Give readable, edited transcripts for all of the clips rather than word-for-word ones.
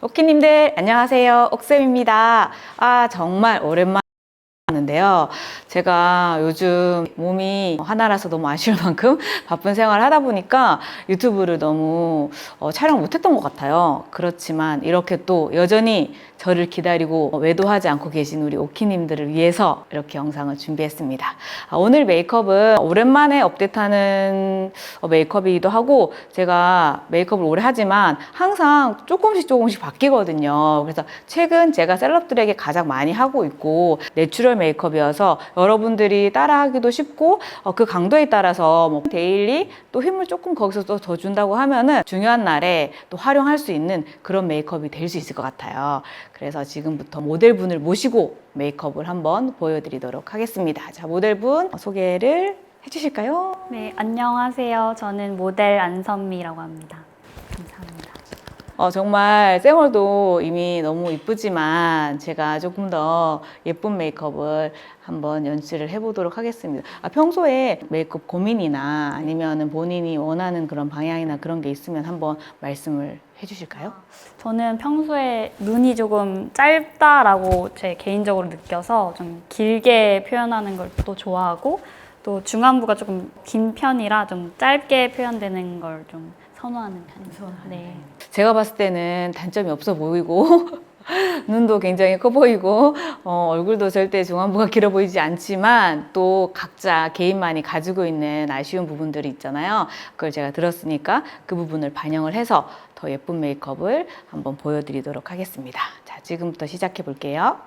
오키님들 안녕하세요. 옥쌤입니다. 정말 오랜만에 하는데요. 제가 요즘 몸이 하나라서 너무 아쉬울 만큼 바쁜 생활을 하다 보니까 유튜브를 너무 촬영 못했던 것 같아요. 그렇지만 이렇게 또 여전히 저를 기다리고 외도하지 않고 계신 우리 오키님들을 위해서 이렇게 영상을 준비했습니다. 오늘 메이크업은 오랜만에 업데이트하는 메이크업이기도 하고, 제가 메이크업을 오래 하지만 항상 조금씩 바뀌거든요. 그래서 최근 제가 셀럽들에게 가장 많이 하고 있고 내추럴 메이크업이어서 여러분들이 따라하기도 쉽고, 그 강도에 따라서 뭐 데일리 또 힘을 조금 거기서 또 더 준다고 하면은 중요한 날에 또 활용할 수 있는 그런 메이크업이 될 수 있을 것 같아요. 그래서 지금부터 모델분을 모시고 메이크업을 한번 보여드리도록 하겠습니다. 자, 모델분 소개를 해주실까요? 네, 안녕하세요. 저는 모델 안선미라고 합니다. 감사합니다. 정말 쌩얼도 이미 너무 이쁘지만 제가 조금 더 예쁜 메이크업을 한번 연출을 해보도록 하겠습니다. 평소에 메이크업 고민이나 아니면 본인이 원하는 그런 방향이나 그런 게 있으면 한번 말씀을 해주실까요? 저는 평소에 눈이 조금 짧다라고 제 개인적으로 느껴서 좀 길게 표현하는 걸 또 좋아하고, 또 중안부가 조금 긴 편이라 좀 짧게 표현되는 걸 좀 선호하는 편입니다. 네. 제가 봤을 때는 단점이 없어 보이고 눈도 굉장히 커 보이고 얼굴도 절대 중안부가 길어 보이지 않지만 또 각자 개인만이 가지고 있는 아쉬운 부분들이 있잖아요. 그걸 제가 들었으니까 그 부분을 반영을 해서 더 예쁜 메이크업을 한번 보여드리도록 하겠습니다. 자, 지금부터 시작해 볼게요.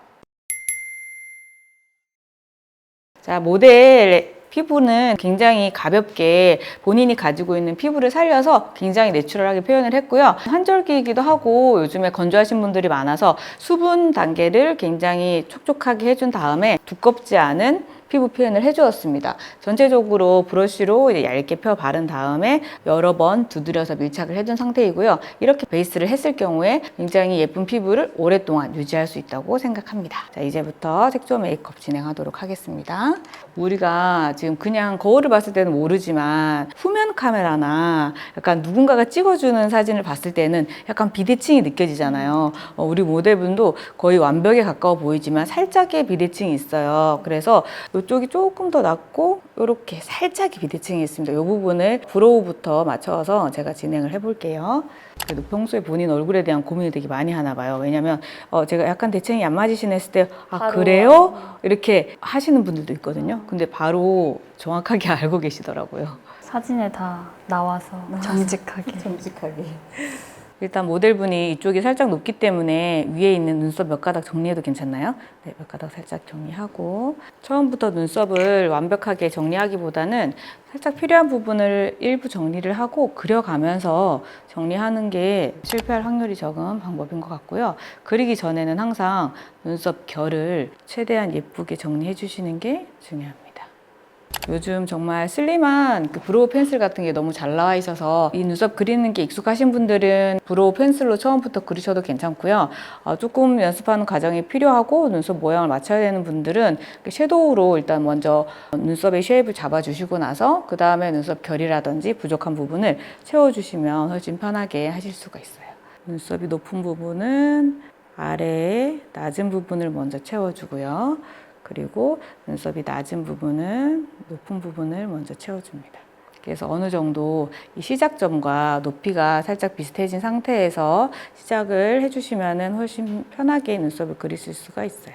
자, 모델 피부는 굉장히 가볍게 본인이 가지고 있는 피부를 살려서 굉장히 내추럴하게 표현을 했고요. 한절기이기도 하고 요즘에 건조하신 분들이 많아서 수분 단계를 굉장히 촉촉하게 해준 다음에 두껍지 않은 피부 표현을 해주었습니다. 전체적으로 브러쉬로 이제 얇게 펴 바른 다음에 여러 번 두드려서 밀착을 해준 상태이고요. 이렇게 베이스를 했을 경우에 굉장히 예쁜 피부를 오랫동안 유지할 수 있다고 생각합니다. 자, 이제부터 색조 메이크업 진행하도록 하겠습니다. 우리가 지금 그냥 거울을 봤을 때는 모르지만 후면 카메라나 약간 누군가가 찍어주는 사진을 봤을 때는 약간 비대칭이 느껴지잖아요. 우리 모델분도 거의 완벽에 가까워 보이지만 살짝의 비대칭이 있어요. 그래서 이쪽이 조금 더 낮고 이렇게 살짝의 비대칭이 있습니다. 이 부분을 브로우부터 맞춰서 제가 진행을 해볼게요. 그래도 평소에 본인 얼굴에 대한 고민을 되게 많이 하나 봐요. 왜냐면 제가 약간 대칭이 안 맞으시네 했을 때 그래요? 이렇게 하시는 분들도 있거든요. 근데 바로 정확하게 알고 계시더라고요. 사진에 다 나와서 정직하게. 일단 모델분이 이쪽이 살짝 높기 때문에 위에 있는 눈썹 몇 가닥 정리해도 괜찮나요? 네, 몇 가닥 살짝 정리하고, 처음부터 눈썹을 완벽하게 정리하기보다는 살짝 필요한 부분을 일부 정리를 하고 그려가면서 정리하는 게 실패할 확률이 적은 방법인 것 같고요. 그리기 전에는 항상 눈썹 결을 최대한 예쁘게 정리해 주시는 게 중요합니다. 요즘 정말 슬림한 그 브로우 펜슬 같은 게 너무 잘 나와 있어서 이 눈썹 그리는 게 익숙하신 분들은 브로우 펜슬로 처음부터 그리셔도 괜찮고요. 조금 연습하는 과정이 필요하고 눈썹 모양을 맞춰야 되는 분들은 섀도우로 일단 먼저 눈썹의 쉐입을 잡아주시고 나서 그 다음에 눈썹 결이라든지 부족한 부분을 채워주시면 훨씬 편하게 하실 수가 있어요. 눈썹이 높은 부분은 아래에 낮은 부분을 먼저 채워주고요. 그리고 눈썹이 낮은 부분은 높은 부분을 먼저 채워줍니다. 그래서 어느 정도 이 시작점과 높이가 살짝 비슷해진 상태에서 시작을 해주시면 훨씬 편하게 눈썹을 그리실 수가 있어요.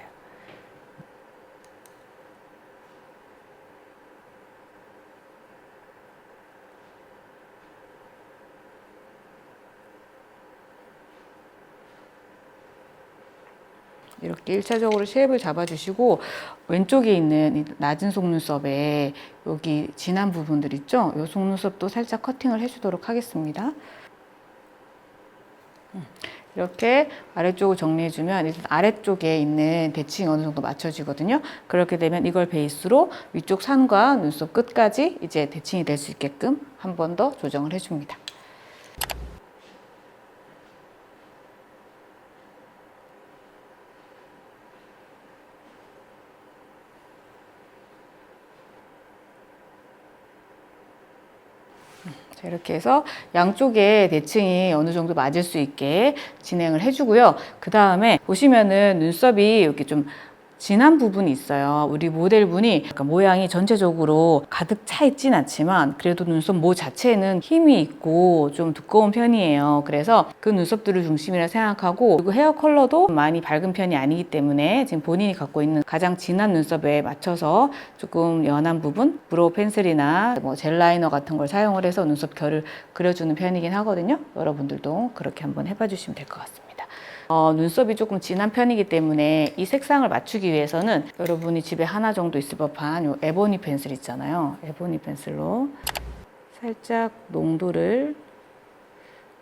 이렇게 1차적으로 쉐입을 잡아주시고, 왼쪽에 있는 이 낮은 속눈썹에 여기 진한 부분들 있죠? 이 속눈썹도 살짝 커팅을 해주도록 하겠습니다. 이렇게 아래쪽을 정리해주면 일단 아래쪽에 있는 대칭이 어느 정도 맞춰지거든요. 그렇게 되면 이걸 베이스로 위쪽 산과 눈썹 끝까지 이제 대칭이 될 수 있게끔 한 번 더 조정을 해줍니다. 자, 이렇게 해서 양쪽에 대칭이 어느 정도 맞을 수 있게 진행을 해주고요. 그 다음에 보시면은 눈썹이 이렇게 좀 진한 부분이 있어요. 우리 모델분이 약간 모양이 전체적으로 가득 차 있진 않지만 그래도 눈썹 모 자체는 힘이 있고 좀 두꺼운 편이에요. 그래서 그 눈썹들을 중심이라 생각하고, 그리고 헤어 컬러도 많이 밝은 편이 아니기 때문에 지금 본인이 갖고 있는 가장 진한 눈썹에 맞춰서 조금 연한 부분, 브로우 펜슬이나 뭐 젤 라이너 같은 걸 사용을 해서 눈썹 결을 그려주는 편이긴 하거든요. 여러분들도 그렇게 한번 해봐 주시면 될 것 같습니다. 눈썹이 조금 진한 편이기 때문에 이 색상을 맞추기 위해서는 여러분이 집에 하나 정도 있을 법한 요 에보니 펜슬 있잖아요. 에보니 펜슬로 살짝 농도를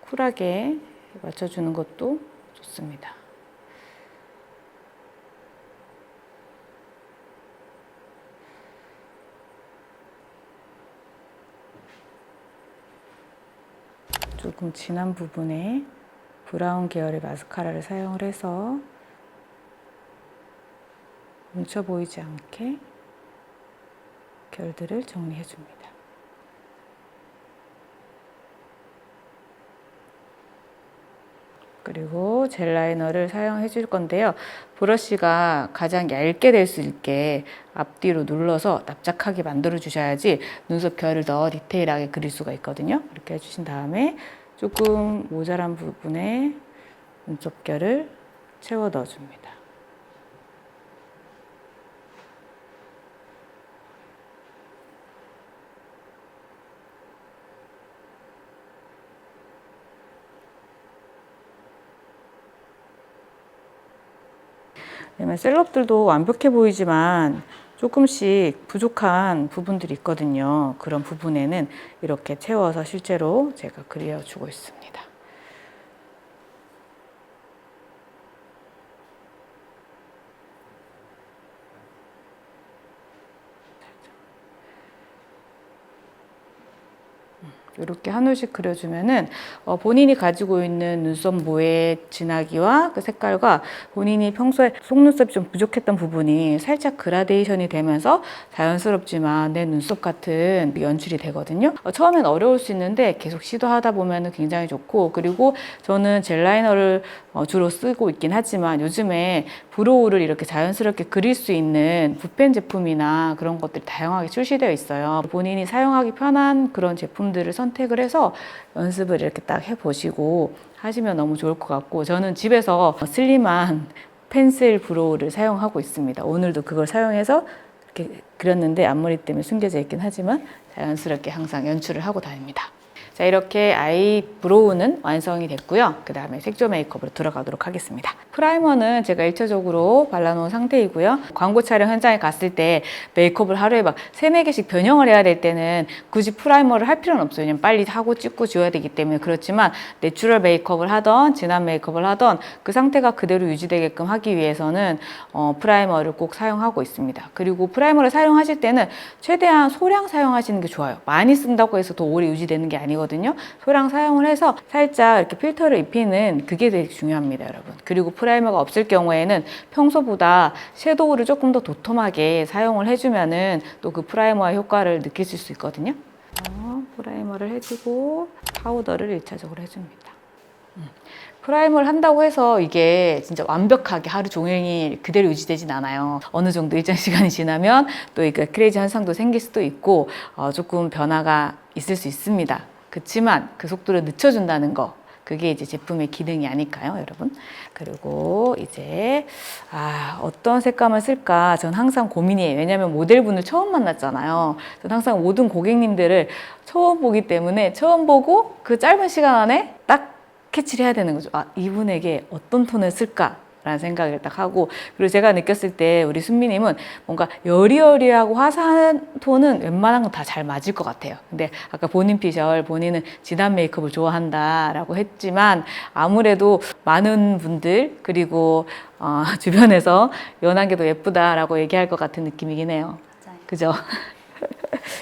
쿨하게 맞춰주는 것도 좋습니다. 조금 진한 부분에 브라운 계열의 마스카라를 사용을 해서 뭉쳐 보이지 않게 결들을 정리해 줍니다. 그리고 젤 라이너를 사용해 줄 건데요. 브러쉬가 가장 얇게 될 수 있게 앞뒤로 눌러서 납작하게 만들어 주셔야지 눈썹 결을 더 디테일하게 그릴 수가 있거든요. 이렇게 해주신 다음에 조금 모자란 부분에 눈썹 결을 채워 넣어줍니다. 왜냐면 셀럽들도 완벽해 보이지만 조금씩 부족한 부분들이 있거든요. 그런 부분에는 이렇게 채워서 실제로 제가 그려주고 있습니다. 이렇게 한 올씩 그려주면은 본인이 가지고 있는 눈썹 모의 진하기와 그 색깔과 본인이 평소에 속눈썹이 좀 부족했던 부분이 살짝 그라데이션이 되면서 자연스럽지만 내 눈썹 같은 연출이 되거든요. 처음엔 어려울 수 있는데 계속 시도하다 보면은 굉장히 좋고, 그리고 저는 젤 라이너를 주로 쓰고 있긴 하지만 요즘에 브로우를 이렇게 자연스럽게 그릴 수 있는 붓펜 제품이나 그런 것들이 다양하게 출시되어 있어요. 본인이 사용하기 편한 그런 제품들을 선택을 해서 연습을 이렇게 딱 해보시고 하시면 너무 좋을 것 같고, 저는 집에서 슬림한 펜슬 브로우를 사용하고 있습니다. 오늘도 그걸 사용해서 이렇게 그렸는데 앞머리 때문에 숨겨져 있긴 하지만 자연스럽게 항상 연출을 하고 다닙니다. 자, 이렇게 아이 브로우는 완성이 됐고요. 그 다음에 색조 메이크업으로 들어가도록 하겠습니다. 프라이머는 제가 1차적으로 발라놓은 상태이고요. 광고 촬영 현장에 갔을 때 메이크업을 하루에 막 3, 4개씩 변형을 해야 될 때는 굳이 프라이머를 할 필요는 없어요. 왜냐면 빨리 하고 찍고 지워야 되기 때문에. 그렇지만 내추럴 메이크업을 하던 진한 메이크업을 하던 그 상태가 그대로 유지되게끔 하기 위해서는 프라이머를 꼭 사용하고 있습니다. 그리고 프라이머를 사용하실 때는 최대한 소량 사용하시는 게 좋아요. 많이 쓴다고 해서 더 오래 유지되는 게 아니거든요. 소량 사용을 해서 살짝 이렇게 필터를 입히는 그게 되게 중요합니다, 여러분. 그리고 프라이머가 없을 경우에는 평소보다 섀도우를 조금 더 도톰하게 사용을 해주면은 또 그 프라이머의 효과를 느끼실 수 있거든요. 프라이머를 해주고 파우더를 1차적으로 해줍니다. 프라이머를 한다고 해서 이게 진짜 완벽하게 하루 종일 그대로 유지되진 않아요. 어느 정도 일정 시간이 지나면 또 이게 크레이지 현상도 생길 수도 있고 조금 변화가 있을 수 있습니다. 그렇지만 그 속도를 늦춰준다는 거, 그게 이제 제품의 기능이 아닐까요, 여러분? 그리고 이제 어떤 색감을 쓸까 전 항상 고민이에요. 왜냐하면 모델분을 처음 만났잖아요. 전 항상 모든 고객님들을 처음 보기 때문에 처음 보고 그 짧은 시간 안에 딱 캐치를 해야 되는 거죠. 이분에게 어떤 톤을 쓸까? 라는 생각을 딱 하고, 그리고 제가 느꼈을 때 우리 순미님은 뭔가 여리여리하고 화사한 톤은 웬만한 건 다 잘 맞을 것 같아요. 근데 아까 본인 피셜, 본인은 진한 메이크업을 좋아한다 라고 했지만 아무래도 많은 분들, 그리고 주변에서 연한 게 더 예쁘다라고 얘기할 것 같은 느낌이긴 해요. 맞아요. 그죠?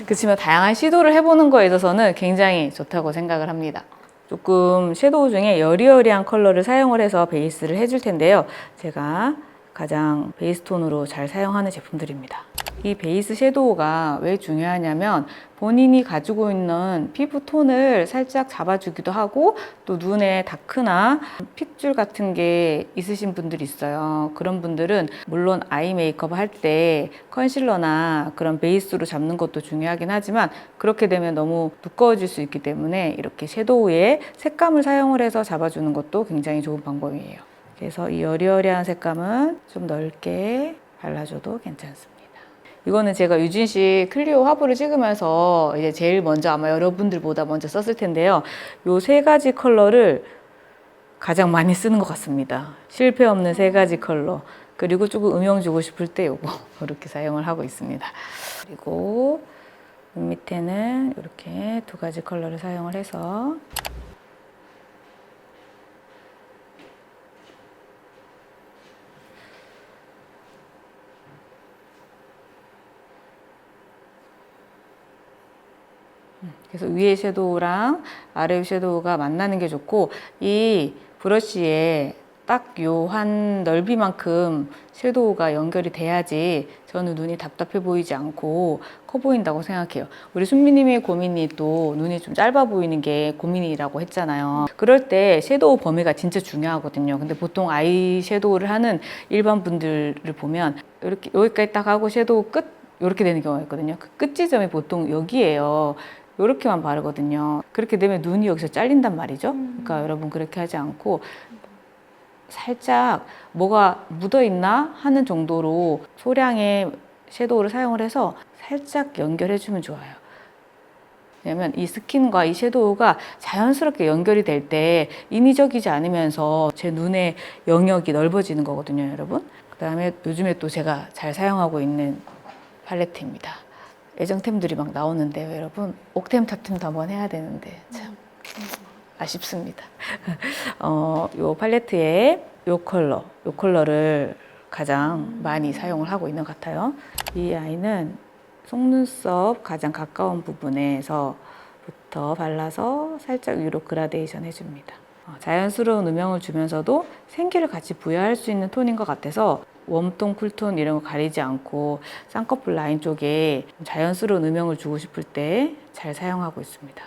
그렇지만 다양한 시도를 해보는 거에 있어서는 굉장히 좋다고 생각을 합니다. 조금 섀도우 중에 여리여리한 컬러를 사용을 해서 베이스를 해줄 텐데요. 제가 가장 베이스 톤으로 잘 사용하는 제품들입니다. 이 베이스 섀도우가 왜 중요하냐면 본인이 가지고 있는 피부 톤을 살짝 잡아주기도 하고 또 눈에 다크나 핏줄 같은 게 있으신 분들이 있어요. 그런 분들은 물론 아이 메이크업 할 때 컨실러나 그런 베이스로 잡는 것도 중요하긴 하지만 그렇게 되면 너무 두꺼워질 수 있기 때문에 이렇게 섀도우에 색감을 사용을 해서 잡아주는 것도 굉장히 좋은 방법이에요. 그래서 이 여리여리한 색감은 좀 넓게 발라줘도 괜찮습니다. 이거는 제가 유진씨 클리오 화보를 찍으면서 이제 제일 먼저 아마 여러분들보다 먼저 썼을 텐데요. 요 세 가지 컬러를 가장 많이 쓰는 것 같습니다. 실패 없는 세 가지 컬러. 그리고 조금 음영 주고 싶을 때 요거 이렇게 사용을 하고 있습니다. 그리고 눈 밑에는 이렇게 두 가지 컬러를 사용을 해서 그래서 위에 섀도우랑 아래 섀도우가 만나는 게 좋고 이 브러쉬에 딱 요 한 넓이만큼 섀도우가 연결이 돼야지 저는 눈이 답답해 보이지 않고 커 보인다고 생각해요. 우리 순미님의 고민이 또 눈이 좀 짧아 보이는 게 고민이라고 했잖아요. 그럴 때 섀도우 범위가 진짜 중요하거든요. 근데 보통 아이 섀도우를 하는 일반 분들을 보면 이렇게 여기까지 딱 하고 섀도우 끝 이렇게 되는 경우가 있거든요. 그 끝 지점이 보통 여기에요. 이렇게만 바르거든요. 그렇게 되면 눈이 여기서 잘린단 말이죠. 그러니까 여러분 그렇게 하지 않고 살짝 뭐가 묻어있나 하는 정도로 소량의 섀도우를 사용을 해서 살짝 연결해주면 좋아요. 왜냐면 이 스킨과 이 섀도우가 자연스럽게 연결이 될 때 인위적이지 않으면서 제 눈의 영역이 넓어지는 거거든요, 여러분. 그 다음에 요즘에 또 제가 잘 사용하고 있는 팔레트입니다. 애정템들이 막 나오는데요, 여러분. 옥템 탑템도 한번 해야 되는데 참 아쉽습니다. 요 팔레트에 요 컬러를 가장 많이 사용을 하고 있는 것 같아요. 이 아이는 속눈썹 가장 가까운 부분에서부터 발라서 살짝 위로 그라데이션 해줍니다. 자연스러운 음영을 주면서도 생기를 같이 부여할 수 있는 톤인 것 같아서 웜톤, 쿨톤 이런 거 가리지 않고 쌍꺼풀 라인 쪽에 자연스러운 음영을 주고 싶을 때 잘 사용하고 있습니다.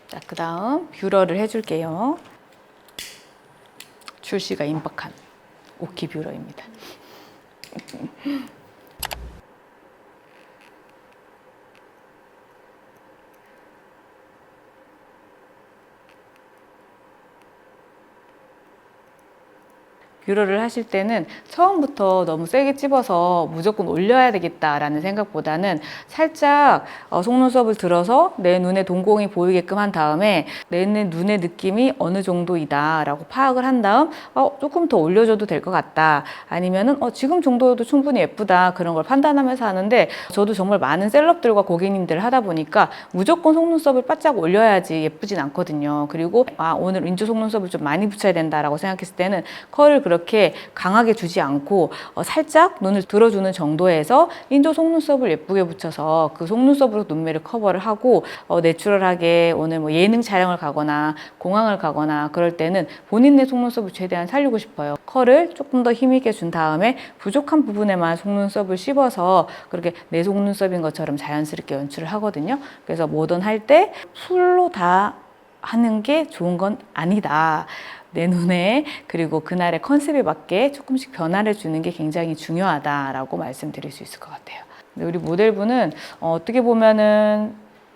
자, 그 다음 뷰러를 해줄게요. 출시가 임박한 오키 뷰러입니다. 뷰러를 하실 때는 처음부터 너무 세게 찝어서 무조건 올려야 되겠다라는 생각보다는 살짝 속눈썹을 들어서 내 눈에 동공이 보이게끔 한 다음에 내 눈의 느낌이 어느 정도이다 라고 파악을 한 다음 조금 더 올려줘도 될 것 같다 아니면은 지금 정도도 충분히 예쁘다 그런 걸 판단하면서 하는데 저도 정말 많은 셀럽들과 고객님들 하다 보니까 무조건 속눈썹을 바짝 올려야지 예쁘진 않거든요. 그리고 오늘 인조 속눈썹을 좀 많이 붙여야 된다라고 생각했을 때는 컬을 그렇게 강하게 주지 않고 살짝 눈을 들어주는 정도에서 인조 속눈썹을 예쁘게 붙여서 그 속눈썹으로 눈매를 커버를 하고 내추럴하게 오늘 뭐 예능 촬영을 가거나 공항을 가거나 그럴 때는 본인의 속눈썹을 최대한 살리고 싶어요. 컬을 조금 더 힘있게 준 다음에 부족한 부분에만 속눈썹을 씹어서 그렇게 내 속눈썹인 것처럼 자연스럽게 연출을 하거든요. 그래서 뭐든 할 때 풀로 다 하는 게 좋은 건 아니다. 내 눈에 그리고 그날의 컨셉에 맞게 조금씩 변화를 주는 게 굉장히 중요하다라고 말씀드릴 수 있을 것 같아요. 우리 모델분은 어떻게 보면은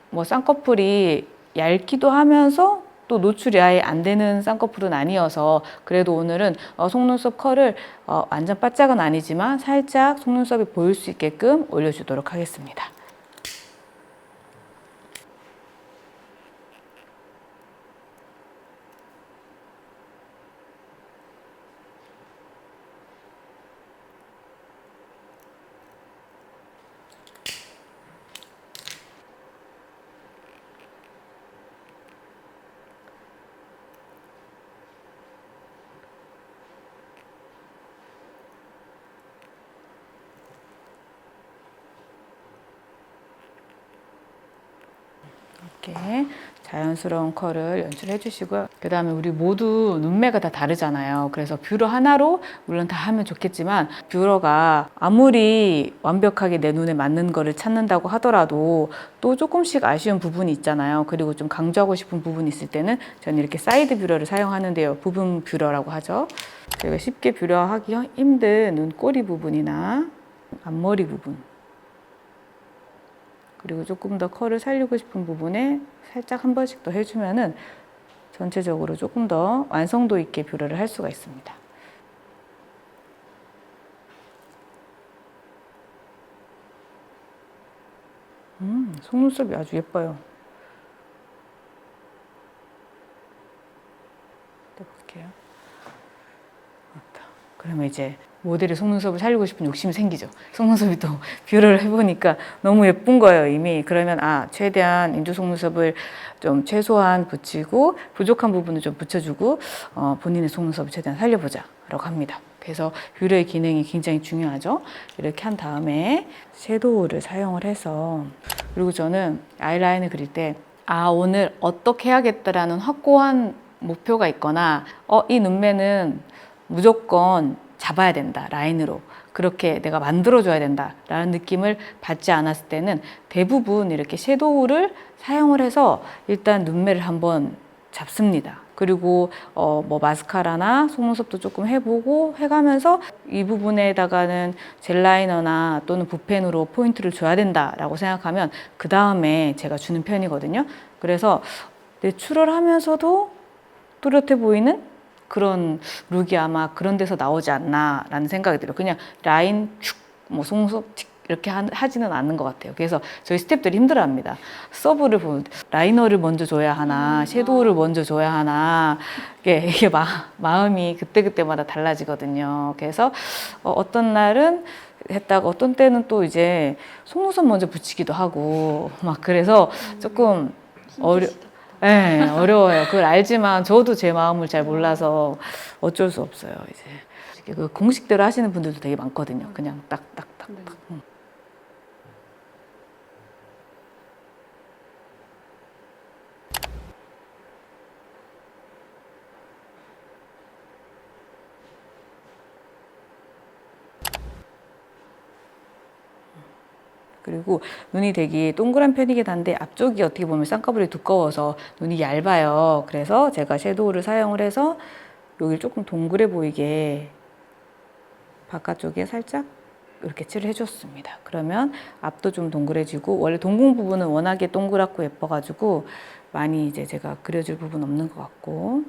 뭐 쌍꺼풀이 얇기도 하면서 또 노출이 아예 안 되는 쌍꺼풀은 아니어서 그래도 오늘은 속눈썹 컬을 완전 바짝은 아니지만 살짝 속눈썹이 보일 수 있게끔 올려주도록 하겠습니다. 이렇게 자연스러운 컬을 연출해 주시고요. 그 다음에 우리 모두 눈매가 다 다르잖아요. 그래서 뷰러 하나로 물론 다 하면 좋겠지만 뷰러가 아무리 완벽하게 내 눈에 맞는 거를 찾는다고 하더라도 또 조금씩 아쉬운 부분이 있잖아요. 그리고 좀 강조하고 싶은 부분이 있을 때는 저는 이렇게 사이드 뷰러를 사용하는데요. 부분 뷰러라고 하죠. 저희가 쉽게 뷰러하기 힘든 눈꼬리 부분이나 앞머리 부분, 그리고 조금 더 컬을 살리고 싶은 부분에 살짝 한 번씩 더 해주면은 전체적으로 조금 더 완성도 있게 뷰러를 할 수가 있습니다. 속눈썹이 아주 예뻐요. 볼게요. 그러면 이제 모델의 속눈썹을 살리고 싶은 욕심이 생기죠. 속눈썹이 또 뷰러를 해보니까 너무 예쁜 거예요, 이미. 그러면 최대한 인조 속눈썹을 좀 최소한 붙이고 부족한 부분을 좀 붙여주고 본인의 속눈썹을 최대한 살려보자 라고 합니다. 그래서 뷰러의 기능이 굉장히 중요하죠. 이렇게 한 다음에 섀도우를 사용을 해서, 그리고 저는 아이라인을 그릴 때 오늘 어떻게 해야겠다라는 확고한 목표가 있거나 이 눈매는 무조건 잡아야 된다, 라인으로 그렇게 내가 만들어줘야 된다 라는 느낌을 받지 않았을 때는 대부분 이렇게 섀도우를 사용을 해서 일단 눈매를 한번 잡습니다. 그리고 뭐 마스카라나 속눈썹도 조금 해보고 해가면서 이 부분에다가는 젤 라이너나 또는 붓펜으로 포인트를 줘야 된다라고 생각하면 그 다음에 제가 주는 편이거든요. 그래서 내추럴 하면서도 뚜렷해 보이는 그런 룩이 아마 그런 데서 나오지 않나 라는 생각이 들어요. 그냥 라인 축, 뭐 속눈썹 틱 이렇게 하지는 않는 것 같아요. 그래서 저희 스태프들이 힘들어합니다. 서브를 보면 라이너를 먼저 줘야 하나, 섀도우를 먼저 줘야 하나, 이게 마음이 그때그때마다 달라지거든요. 그래서 어떤 날은 했다가 어떤 때는 또 이제 속눈썹 먼저 붙이기도 하고 막, 그래서 조금 네, 어려워요. 그걸 알지만 저도 제 마음을 잘 몰라서 어쩔 수 없어요. 이제 그 공식대로 하시는 분들도 되게 많거든요. 그냥 딱딱딱딱. 그리고 눈이 되게 동그란 편이긴 한데 앞쪽이 어떻게 보면 쌍꺼풀이 두꺼워서 눈이 얇아요. 그래서 제가 섀도우를 사용을 해서 여기를 조금 동그래 보이게 바깥쪽에 살짝 이렇게 칠을 해줬습니다. 그러면 앞도 좀 동그래지고, 원래 동공 부분은 워낙에 동그랗고 예뻐가지고 많이 이제 제가 그려줄 부분 없는 것 같고,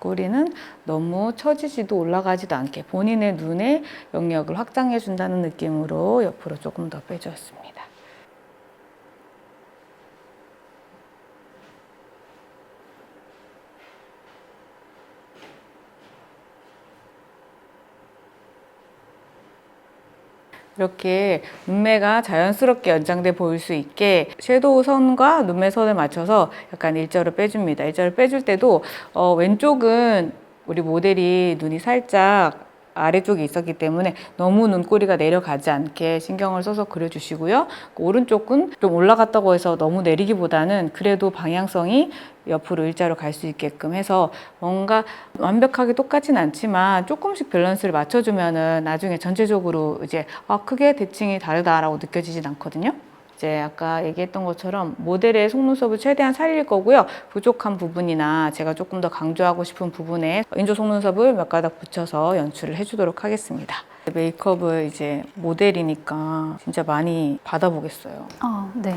꼬리는 너무 처지지도 올라가지도 않게 본인의 눈의 영역을 확장해 준다는 느낌으로 옆으로 조금 더 빼주었습니다. 이렇게 눈매가 자연스럽게 연장돼 보일 수 있게 섀도우 선과 눈매 선을 맞춰서 약간 일자로 빼줍니다. 일자로 빼줄 때도 왼쪽은 우리 모델이 눈이 살짝 아래쪽에 있었기 때문에 너무 눈꼬리가 내려가지 않게 신경을 써서 그려주시고요. 오른쪽은 좀 올라갔다고 해서 너무 내리기보다는 그래도 방향성이 옆으로 일자로 갈 수 있게끔 해서 뭔가 완벽하게 똑같진 않지만 조금씩 밸런스를 맞춰주면은 나중에 전체적으로 이제 크게 대칭이 다르다라고 느껴지진 않거든요. 이제 아까 얘기했던 것처럼 모델의 속눈썹을 최대한 살릴 거고요. 부족한 부분이나 제가 조금 더 강조하고 싶은 부분에 인조 속눈썹을 몇 가닥 붙여서 연출을 해주도록 하겠습니다. 메이크업을 이제 모델이니까 진짜 많이 받아보겠어요. 네.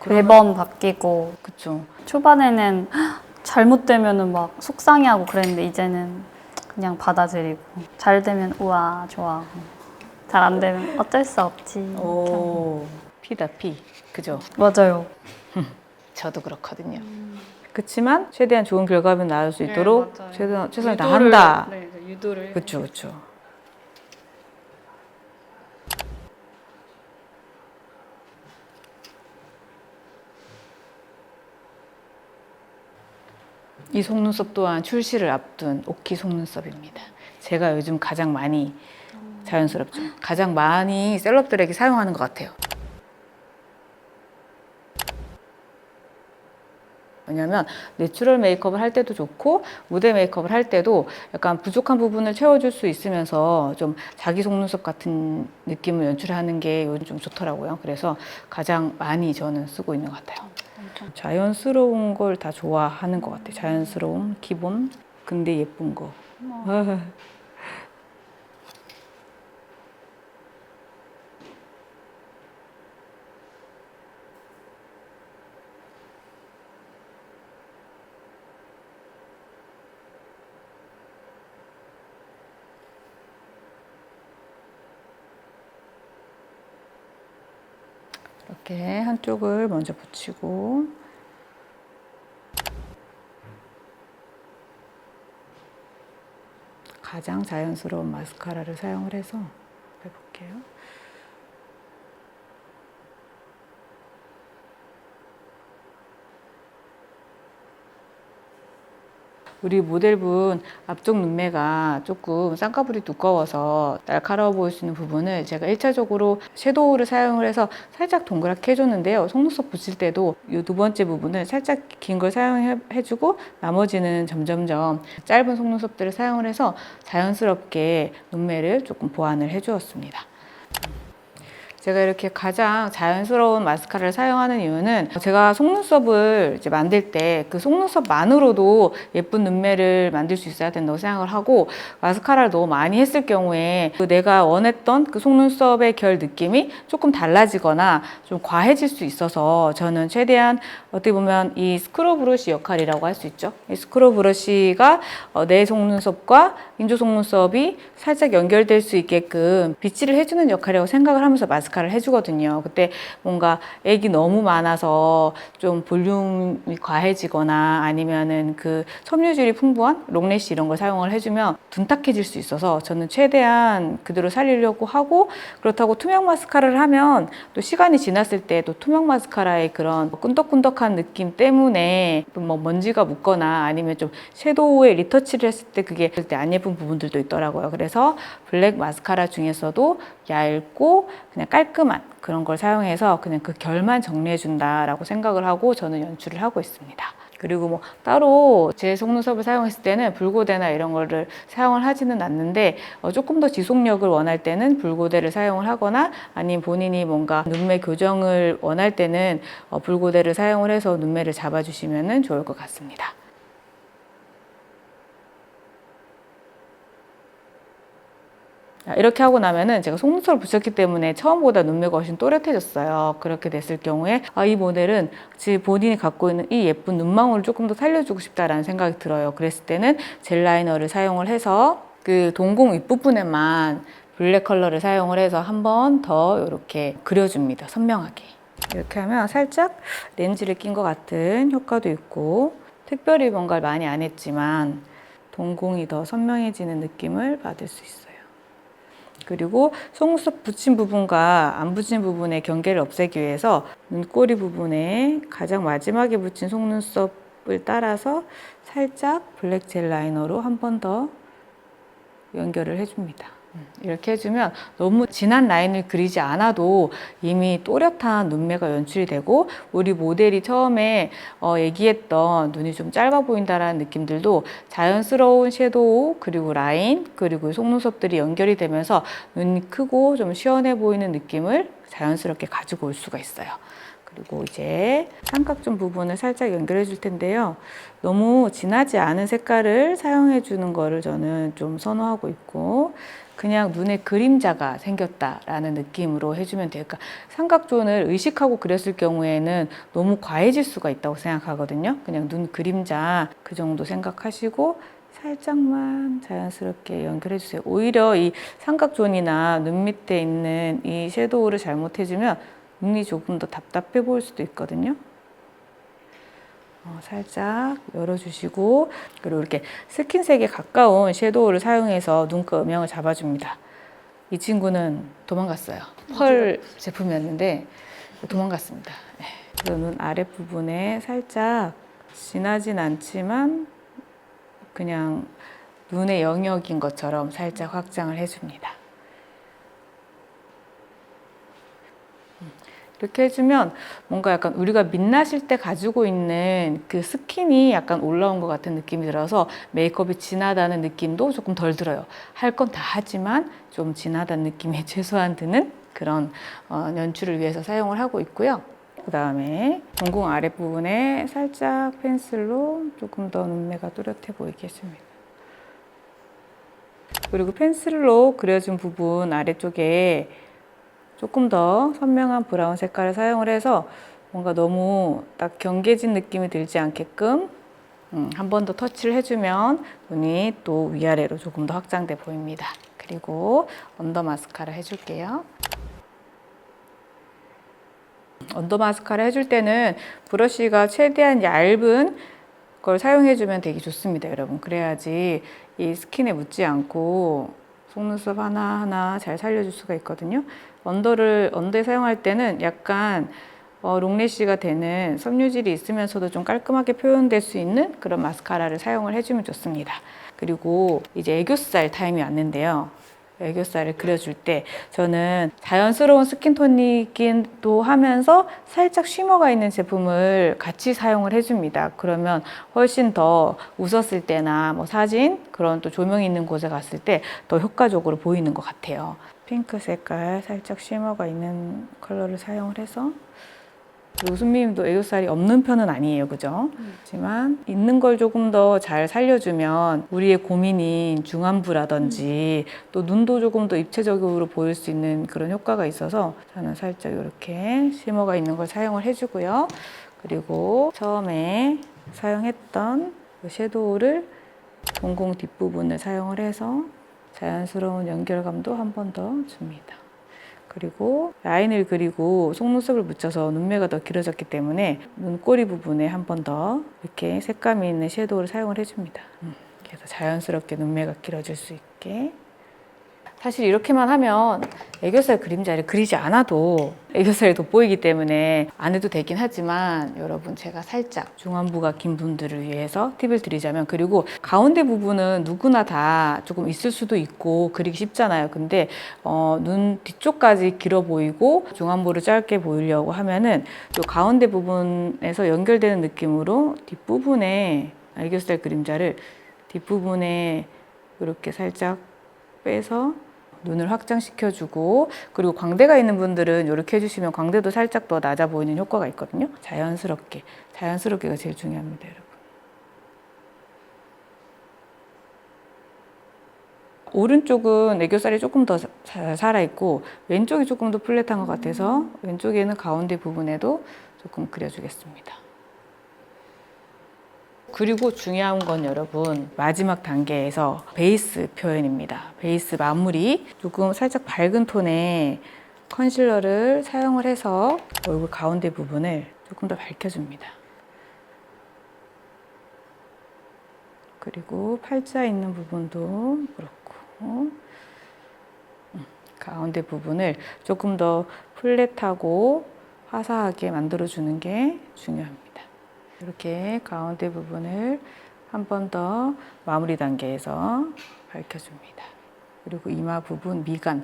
매번 바뀌고. 그쵸. 초반에는 잘못되면은 막 속상해하고 그랬는데 이제는 그냥 받아들이고, 잘 되면 우와 좋아하고, 잘 안 되면 어쩔 수 없지. 오, 피다 피. 그죠? 맞아요. 저도 그렇거든요. 그렇지만 최대한 좋은 결과물 나올 수 있도록 최선을 다한다. 유도를. 그렇죠, 그렇죠. 이 속눈썹 또한 출시를 앞둔 오키 속눈썹입니다. 제가 요즘 가장 많이 자연스럽죠. 가장 많이 셀럽들에게 사용하는 것 같아요. 왜냐하면 내추럴 메이크업을 할 때도 좋고 무대 메이크업을 할 때도 약간 부족한 부분을 채워줄 수 있으면서 좀 자기 속눈썹 같은 느낌을 연출하는 게 요즘 좀 좋더라고요. 그래서 가장 많이 저는 쓰고 있는 것 같아요. 자연스러운 걸 다 좋아하는 것 같아요. 자연스러움, 기본, 근데 예쁜 거. 이렇게 한쪽을 먼저 붙이고 가장 자연스러운 마스카라를 사용을 해서 해볼게요. 우리 모델분 앞쪽 눈매가 조금 쌍꺼풀이 두꺼워서 날카로워 보일 수 있는 부분을 제가 1차적으로 섀도우를 사용을 해서 살짝 동그랗게 해줬는데요. 속눈썹 붙일 때도 이 두 번째 부분을 살짝 긴 걸 사용해주고 나머지는 점점점 짧은 속눈썹들을 사용을 해서 자연스럽게 눈매를 조금 보완을 해주었습니다. 제가 이렇게 가장 자연스러운 마스카라를 사용하는 이유는 제가 속눈썹을 이제 만들 때 그 속눈썹만으로도 예쁜 눈매를 만들 수 있어야 된다고 생각을 하고 마스카라를 너무 많이 했을 경우에 내가 원했던 그 속눈썹의 결 느낌이 조금 달라지거나 좀 과해질 수 있어서 저는 최대한 어떻게 보면 이 스크럽 브러쉬 역할이라고 할 수 있죠. 이 스크럽 브러쉬가 내 속눈썹과 인조 속눈썹이 살짝 연결될 수 있게끔 빗질을 해주는 역할이라고 생각을 하면서 마스카라를 해주거든요. 그때 뭔가 액이 너무 많아서 좀 볼륨이 과해지거나 아니면은 그 섬유질이 풍부한 롱래쉬 이런 걸 사용을 해주면 둔탁해질 수 있어서 저는 최대한 그대로 살리려고 하고, 그렇다고 투명 마스카라를 하면 또 시간이 지났을 때 또 투명 마스카라의 그런 끈덕끈덕한 느낌 때문에 또 뭐 먼지가 묻거나 아니면 좀 섀도우에 리터치를 했을 때 그게 안 예쁜 부분들도 있더라고요. 그래서 블랙 마스카라 중에서도 얇고 그냥 깔끔한 그런 걸 사용해서 그냥 그 결만 정리해 준다라고 생각을 하고 저는 연출을 하고 있습니다. 그리고 뭐 따로 제 속눈썹을 사용했을 때는 붉고데나 이런 거를 사용을 하지는 않는데 조금 더 지속력을 원할 때는 붉고데를 사용을 하거나 아니면 본인이 뭔가 눈매 교정을 원할 때는 붉고데를 사용을 해서 눈매를 잡아주시면 좋을 것 같습니다. 이렇게 하고 나면은 제가 속눈썹을 붙였기 때문에 처음보다 눈매가 훨씬 또렷해졌어요. 그렇게 됐을 경우에 이 모델은 본인이 갖고 있는 이 예쁜 눈망울을 조금 더 살려주고 싶다라는 생각이 들어요. 그랬을 때는 젤 라이너를 사용을 해서 그 동공 윗부분에만 블랙 컬러를 사용을 해서 한 번 더 이렇게 그려줍니다. 선명하게. 이렇게 하면 살짝 렌즈를 낀 것 같은 효과도 있고 특별히 뭔가를 많이 안 했지만 동공이 더 선명해지는 느낌을 받을 수 있어요. 그리고 속눈썹 붙인 부분과 안 붙인 부분의 경계를 없애기 위해서 눈꼬리 부분에 가장 마지막에 붙인 속눈썹을 따라서 살짝 블랙 젤 라이너로 한 번 더 연결을 해줍니다. 이렇게 해주면 너무 진한 라인을 그리지 않아도 이미 또렷한 눈매가 연출이 되고 우리 모델이 처음에 얘기했던 눈이 좀 짧아 보인다라는 느낌들도 자연스러운 섀도우 그리고 라인 그리고 속눈썹들이 연결이 되면서 눈이 크고 좀 시원해 보이는 느낌을 자연스럽게 가지고 올 수가 있어요. 그리고 이제 삼각존 부분을 살짝 연결해 줄 텐데요. 너무 진하지 않은 색깔을 사용해 주는 거를 저는 좀 선호하고 있고 그냥 눈에 그림자가 생겼다라는 느낌으로 해주면 돼요. 그러니까 삼각존을 의식하고 그렸을 경우에는 너무 과해질 수가 있다고 생각하거든요. 그냥 눈 그림자 그 정도 생각하시고 살짝만 자연스럽게 연결해 주세요. 오히려 이 삼각존이나 눈 밑에 있는 이 섀도우를 잘못해주면 눈이 조금 더 답답해 보일 수도 있거든요. 살짝 열어주시고 그리고 이렇게 스킨색에 가까운 섀도우를 사용해서 눈가 음영을 잡아줍니다. 이 친구는 도망갔어요. 펄 제품이었는데 도망갔습니다. 그래서 눈 아랫부분에 살짝 진하진 않지만 그냥 눈의 영역인 것처럼 살짝 확장을 해줍니다. 이렇게 해주면 뭔가 약간 우리가 민낯일 때 가지고 있는 그 스킨이 약간 올라온 것 같은 느낌이 들어서 메이크업이 진하다는 느낌도 조금 덜 들어요. 할 건 다 하지만 좀 진하다는 느낌이 최소한 드는 그런 연출을 위해서 사용을 하고 있고요. 그 다음에 동공 아랫부분에 살짝 펜슬로 조금 더 눈매가 또렷해 보이게 해줍니다. 그리고 펜슬로 그려준 부분 아래쪽에 조금 더 선명한 브라운 색깔을 사용을 해서 뭔가 너무 딱 경계진 느낌이 들지 않게끔 한 번 더 터치를 해주면 눈이 또 위아래로 조금 더 확장돼 보입니다. 그리고 언더 마스카라 해줄게요. 언더 마스카라 해줄 때는 브러쉬가 최대한 얇은 걸 사용해주면 되게 좋습니다, 여러분. 그래야지 이 스킨에 묻지 않고 속눈썹 하나하나 잘 살려줄 수가 있거든요. 언더에 사용할 때는 약간 롱래쉬가 되는 섬유질이 있으면서도 좀 깔끔하게 표현될 수 있는 그런 마스카라를 사용을 해주면 좋습니다. 그리고 이제 애교살 타임이 왔는데요. 애교살을 그려줄 때 저는 자연스러운 스킨톤이기도 하면서 살짝 쉬머가 있는 제품을 같이 사용을 해줍니다. 그러면 훨씬 더 웃었을 때나 뭐 사진 그런 또 조명이 있는 곳에 갔을 때 더 효과적으로 보이는 것 같아요. 핑크 색깔 살짝 쉬머가 있는 컬러를 사용을 해서 그리고 순미님도 애교살이 없는 편은 아니에요, 그죠? 하지만 있는 걸 조금 더 잘 살려주면 우리의 고민인 중안부라든지 또 눈도 조금 더 입체적으로 보일 수 있는 그런 효과가 있어서 저는 살짝 이렇게 쉬머가 있는 걸 사용을 해주고요. 그리고 처음에 사용했던 그 섀도우를 동공 뒷부분을 사용을 해서 자연스러운 연결감도 한 번 더 줍니다. 그리고 라인을 그리고 속눈썹을 묻혀서 눈매가 더 길어졌기 때문에 눈꼬리 부분에 한 번 더 이렇게 색감이 있는 섀도우를 사용을 해줍니다. 그래서 자연스럽게 눈매가 길어질 수 있게. 사실 이렇게만 하면 애교살 그림자를 그리지 않아도 애교살이 돋보이기 때문에 안 해도 되긴 하지만 여러분 제가 살짝 중안부가 긴 분들을 위해서 팁을 드리자면 그리고 가운데 부분은 누구나 다 조금 있을 수도 있고 그리기 쉽잖아요. 근데 눈 뒤쪽까지 길어 보이고 중안부를 짧게 보이려고 하면은 이 가운데 부분에서 연결되는 느낌으로 뒷부분에 애교살 그림자를 뒷부분에 이렇게 살짝 빼서 눈을 확장시켜주고 그리고 광대가 있는 분들은 이렇게 해주시면 광대도 살짝 더 낮아 보이는 효과가 있거든요. 자연스럽게가 제일 중요합니다, 여러분. 오른쪽은 애교살이 조금 더 잘 살아있고 왼쪽이 조금 더 플랫한 것 같아서 왼쪽에는 가운데 부분에도 조금 그려주겠습니다. 그리고 중요한 건 여러분 마지막 단계에서 베이스 표현입니다. 베이스 마무리 조금 살짝 밝은 톤의 컨실러를 사용을 해서 얼굴 가운데 부분을 조금 더 밝혀줍니다. 그리고 팔자 있는 부분도 그렇고 가운데 부분을 조금 더 플랫하고 화사하게 만들어주는 게 중요합니다. 이렇게 가운데 부분을 한 번 더 마무리 단계에서 밝혀줍니다. 그리고 이마 부분, 미간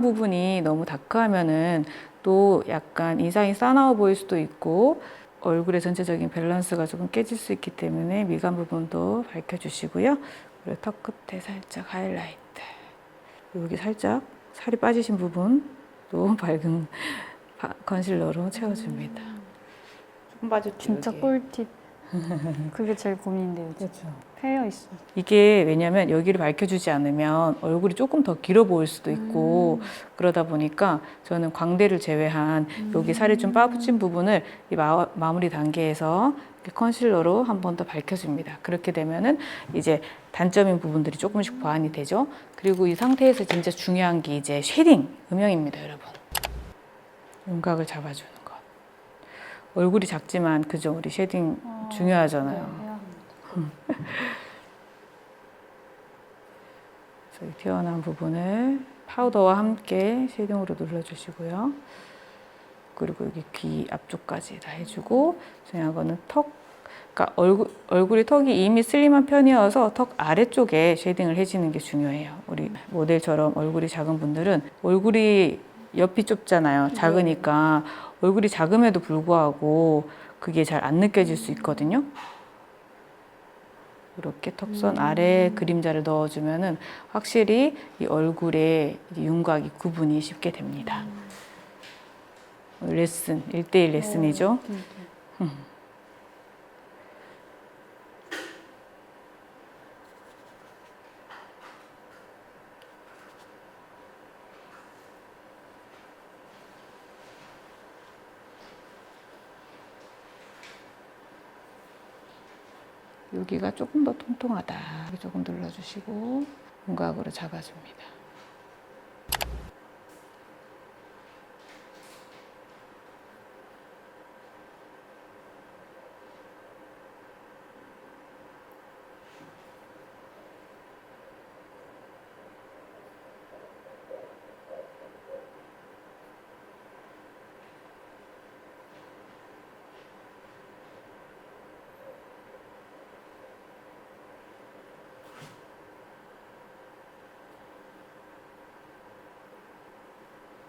부분이 너무 다크하면은 또 약간 인상이 싸나워 보일 수도 있고 얼굴의 전체적인 밸런스가 조금 깨질 수 있기 때문에 미간 부분도 밝혀주시고요. 그리고 턱 끝에 살짝 하이라이트. 여기 살짝 살이 빠지신 부분도 밝은 컨실러로 채워줍니다. 조금 빠졌죠, 진짜 여기. 꿀팁. 그게 제일 고민인데요. 그렇죠. 패여 있어. 이게 왜냐면 여기를 밝혀주지 않으면 얼굴이 조금 더 길어 보일 수도 있고 그러다 보니까 저는 광대를 제외한 여기 살이 좀 빠진 부분을 이 마무리 단계에서 컨실러로 한 번 더 밝혀줍니다. 그렇게 되면은 이제 단점인 부분들이 조금씩 보완이 되죠. 그리고 이 상태에서 진짜 중요한 게 이제 쉐딩, 음영입니다, 여러분. 윤곽을 잡아주는 것. 얼굴이 작지만 그죠, 우리 쉐딩 중요하잖아요. 그래서 이 튀어나온 부분을 파우더와 함께 쉐딩으로 눌러주시고요. 그리고 여기 귀 앞쪽까지 다 해주고 중요한 거는 턱, 그러니까 얼굴이 턱이 이미 슬림한 편이어서 턱 아래쪽에 쉐딩을 해주는 게 중요해요. 우리 모델처럼 얼굴이 작은 분들은 얼굴이 옆이 좁잖아요. 작으니까 얼굴이 작음에도 불구하고 그게 잘 안 느껴질 수 있거든요. 이렇게 턱선 아래에 그림자를 넣어주면은 확실히 이 얼굴에 윤곽이 구분이 쉽게 됩니다. 레슨, 1대1 레슨이죠. 여기가 조금 더 통통하다. 여기 조금 눌러주시고 윤곽으로 잡아줍니다.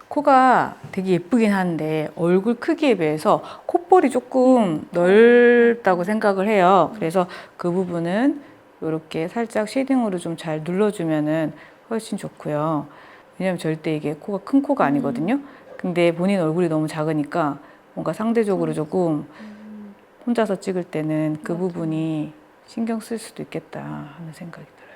코가 되게 예쁘긴 한데 얼굴 크기에 비해서 콧볼이 조금 넓다고 생각을 해요. 그래서 그 부분은 이렇게 살짝 쉐딩으로 좀 잘 눌러주면은 훨씬 좋고요. 왜냐면 절대 이게 코가 큰 코가 아니거든요. 근데 본인 얼굴이 너무 작으니까 뭔가 상대적으로 조금 혼자서 찍을 때는 그 부분이 신경 쓸 수도 있겠다 하는 생각이 들어요.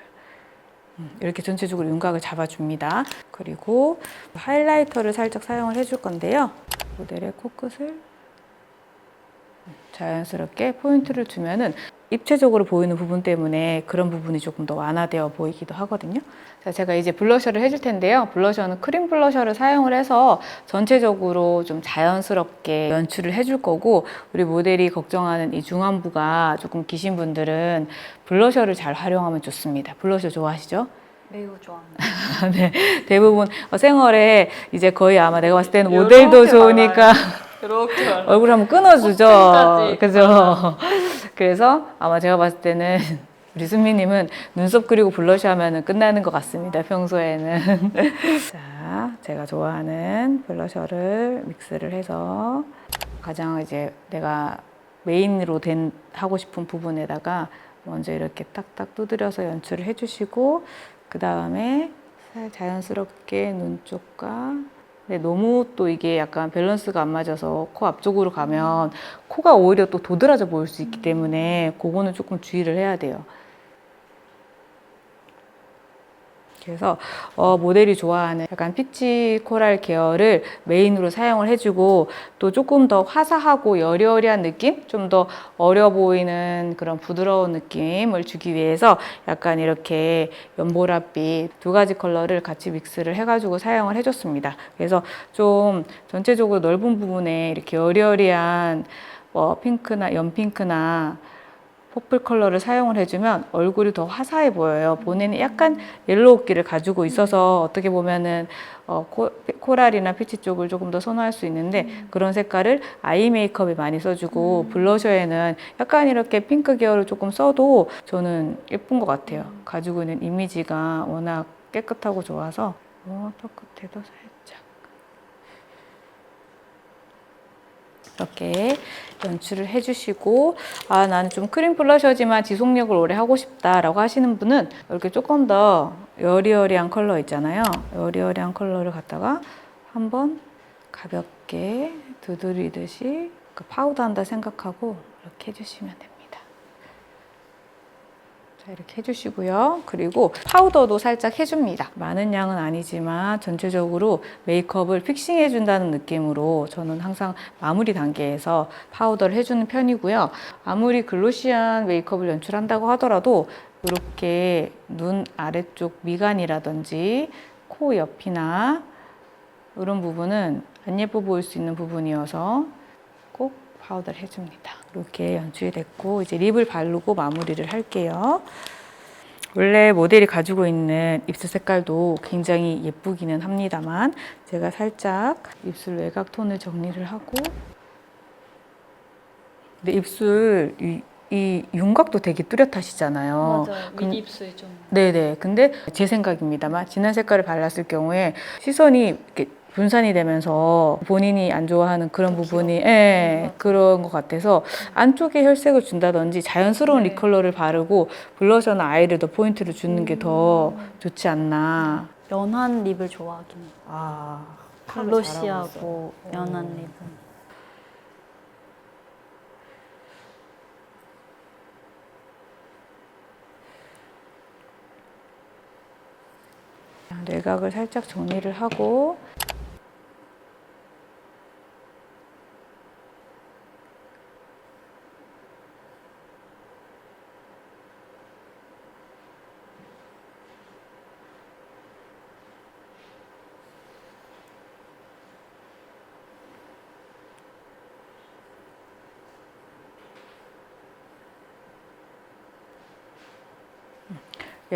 이렇게 전체적으로 윤곽을 잡아줍니다. 그리고 하이라이터를 살짝 사용을 해줄 건데요. 모델의 코끝을 자연스럽게 포인트를 주면은 입체적으로 보이는 부분 때문에 그런 부분이 조금 더 완화되어 보이기도 하거든요. 자, 제가 이제 블러셔를 해줄 텐데요. 블러셔는 크림 블러셔를 사용을 해서 전체적으로 좀 자연스럽게 연출을 해줄 거고, 우리 모델이 걱정하는 이 중안부가 조금 기신 분들은 블러셔를 잘 활용하면 좋습니다. 블러셔 좋아하시죠? 매우 좋아합니다. 네, 대부분 생활에 이제 거의 아마 내가 봤을 때는 모델도 좋으니까 이렇게 얼굴 한번 끊어주죠. 콧등까지. 그죠? 그래서 아마 제가 봤을 때는 우리 순미님은 눈썹 그리고 블러셔 하면은 끝나는 것 같습니다. 평소에는. 자, 제가 좋아하는 블러셔를 믹스를 해서 가장 이제 내가 메인으로 하고 싶은 부분에다가 먼저 이렇게 딱딱 두드려서 연출을 해주시고, 그 다음에 자연스럽게 눈 쪽과, 근데 너무 또 이게 약간 밸런스가 안 맞아서 코 앞쪽으로 가면 코가 오히려 또 도드라져 보일 수 있기 때문에 그거는 조금 주의를 해야 돼요. 그래서 모델이 좋아하는 약간 피치 코랄 계열을 메인으로 사용을 해주고, 또 조금 더 화사하고 여리여리한 느낌? 좀 더 어려 보이는 그런 부드러운 느낌을 주기 위해서 약간 이렇게 연보라빛 두 가지 컬러를 같이 믹스를 해가지고 사용을 해줬습니다. 그래서 좀 전체적으로 넓은 부분에 이렇게 여리여리한 핑크나 연핑크나 퍼플 컬러를 사용을 해주면 얼굴이 더 화사해 보여요. 본인이 약간 옐로우기를 가지고 있어서 어떻게 보면은 코랄이나 피치 쪽을 조금 더 선호할 수 있는데, 그런 색깔을 아이 메이크업에 많이 써주고 블러셔에는 약간 이렇게 핑크 계열을 조금 써도 저는 예쁜 것 같아요. 가지고 있는 이미지가 워낙 깨끗하고 좋아서 턱 끝에도 살짝 이렇게 연출을 해주시고, 아, 나는 좀 크림 블러셔지만 지속력을 오래 하고 싶다라고 하시는 분은 이렇게 조금 더 여리여리한 컬러 있잖아요. 여리여리한 컬러를 갖다가 한번 가볍게 두드리듯이 파우더 한다 생각하고 이렇게 해주시면 됩니다. 자, 이렇게 해주시고요. 그리고 파우더도 살짝 해줍니다. 많은 양은 아니지만 전체적으로 메이크업을 픽싱해준다는 느낌으로 저는 항상 마무리 단계에서 파우더를 해주는 편이고요. 아무리 글로시한 메이크업을 연출한다고 하더라도 이렇게 눈 아래쪽 미간이라든지 코 옆이나 이런 부분은 안 예뻐 보일 수 있는 부분이어서 꼭 파우더를 해줍니다. 이렇게 연출이 됐고, 이제 립을 바르고 마무리를 할게요. 원래 모델이 가지고 있는 입술 색깔도 굉장히 예쁘기는 합니다만, 제가 살짝 입술 외곽 톤을 정리를 하고, 근데 입술 이 윤곽도 되게 뚜렷하시잖아요. 맞아요. 윗입술이 좀. 네네. 근데 제 생각입니다만 진한 색깔을 발랐을 경우에 시선이 이렇게 분산이 되면서 본인이 안 좋아하는 그런 부분이 귀여워. 예, 그런 것 같아서 안쪽에 혈색을 준다든지 자연스러운 네. 립컬러를 바르고 블러셔나 아이를 더 포인트를 주는 게 더 좋지 않나. 연한 립을 좋아하긴 해요. 아, 글로시하고 연한 립은. 내각을 살짝 정리를 하고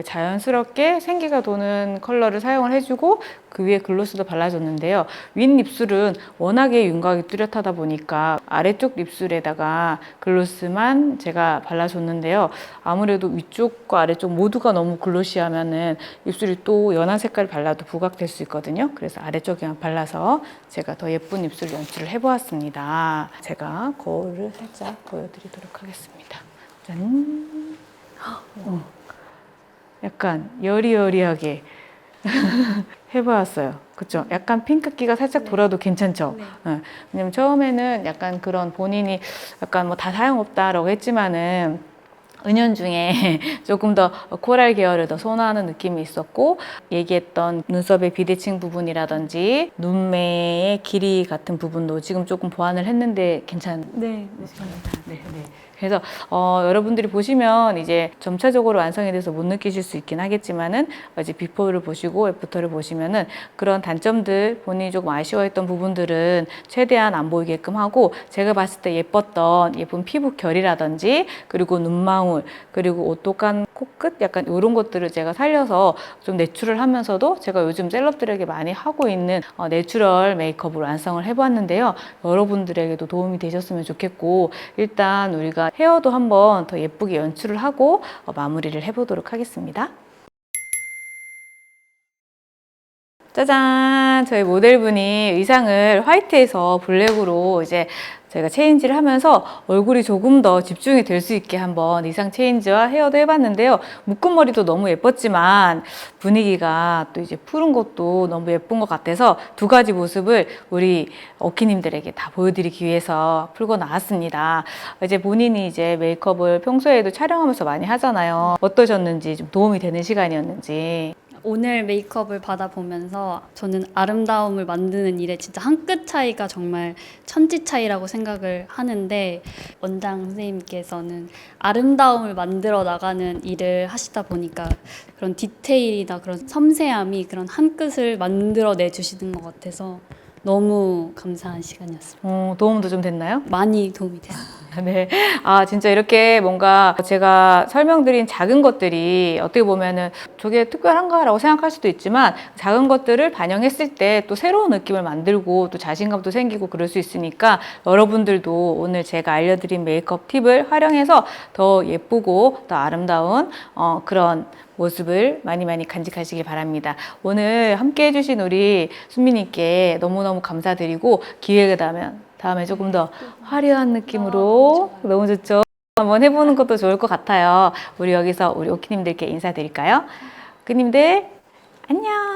자연스럽게 생기가 도는 컬러를 사용을 해주고 그 위에 글로스도 발라줬는데요. 윗입술은 워낙에 윤곽이 뚜렷하다 보니까 아래쪽 입술에다가 글로스만 제가 발라줬는데요. 아무래도 위쪽과 아래쪽 모두가 너무 글로시하면은 입술이 또 연한 색깔 발라도 부각될 수 있거든요. 그래서 아래쪽에만 발라서 제가 더 예쁜 입술 연출을 해보았습니다. 제가 거울을 살짝 보여드리도록 하겠습니다. 짠! 약간 여리여리하게 해보았어요. 그쵸? 약간 핑크기가 살짝 돌아도 괜찮죠? 네. 왜냐면 처음에는 약간 그런 본인이 약간 뭐 다 사용없다라고 했지만은 은연중에 조금 더 코랄 계열을 더 선호하는 느낌이 있었고 얘기했던 눈썹의 비대칭 부분이라든지 눈매의 길이 같은 부분도 지금 조금 보완을 했는데 괜찮으신가요? 네. 네, 네. 그래서 여러분들이 보시면 이제 점차적으로 완성이 돼서 못 느끼실 수 있긴 하겠지만은 이제 비포를 보시고 애프터를 보시면은 그런 단점들 본인이 조금 아쉬워했던 부분들은 최대한 안 보이게끔 하고 제가 봤을 때 예뻤던 예쁜 피부 결이라든지 그리고 눈망울 그리고 오똑한 코끝 약간 이런 것들을 제가 살려서 좀 내추럴하면서도 제가 요즘 셀럽들에게 많이 하고 있는 내추럴 메이크업으로 완성을 해봤는데요. 여러분들에게도 도움이 되셨으면 좋겠고 일단 우리가 헤어도 한번 더 예쁘게 연출을 하고 마무리를 해보도록 하겠습니다. 짜잔! 저희 모델분이 의상을 화이트에서 블랙으로 이제 저희가 체인지를 하면서 얼굴이 조금 더 집중이 될 수 있게 한번 의상 체인지와 헤어도 해봤는데요. 묶은 머리도 너무 예뻤지만 분위기가 또 이제 푸른 것도 너무 예쁜 것 같아서 두 가지 모습을 우리 어키님들에게 다 보여드리기 위해서 풀고 나왔습니다. 이제 본인이 이제 메이크업을 평소에도 촬영하면서 많이 하잖아요. 어떠셨는지 좀 도움이 되는 시간이었는지. 오늘 메이크업을 받아보면서 저는 아름다움을 만드는 일에 진짜 한 끗 차이가 정말 천지 차이라고 생각을 하는데 원장 선생님께서는 아름다움을 만들어 나가는 일을 하시다 보니까 그런 디테일이나 그런 섬세함이 그런 한 끗을 만들어 내주시는 것 같아서 너무 감사한 시간이었습니다. 도움도 좀 됐나요? 많이 도움이 됐어요. 네. 아, 진짜 이렇게 뭔가 제가 설명드린 작은 것들이 어떻게 보면은 저게 특별한가라고 생각할 수도 있지만 작은 것들을 반영했을 때 또 새로운 느낌을 만들고 또 자신감도 생기고 그럴 수 있으니까 여러분들도 오늘 제가 알려드린 메이크업 팁을 활용해서 더 예쁘고 더 아름다운 그런 모습을 많이 간직하시길 바랍니다. 오늘 함께 해주신 우리 순미님께 너무너무 감사드리고 기회가 되면 다음에 조금 더 화려한 느낌으로 너무 좋죠. 한번 해보는 것도 좋을 것 같아요. 우리 여기서 우리 오키님들께 인사드릴까요? 오키님들 안녕.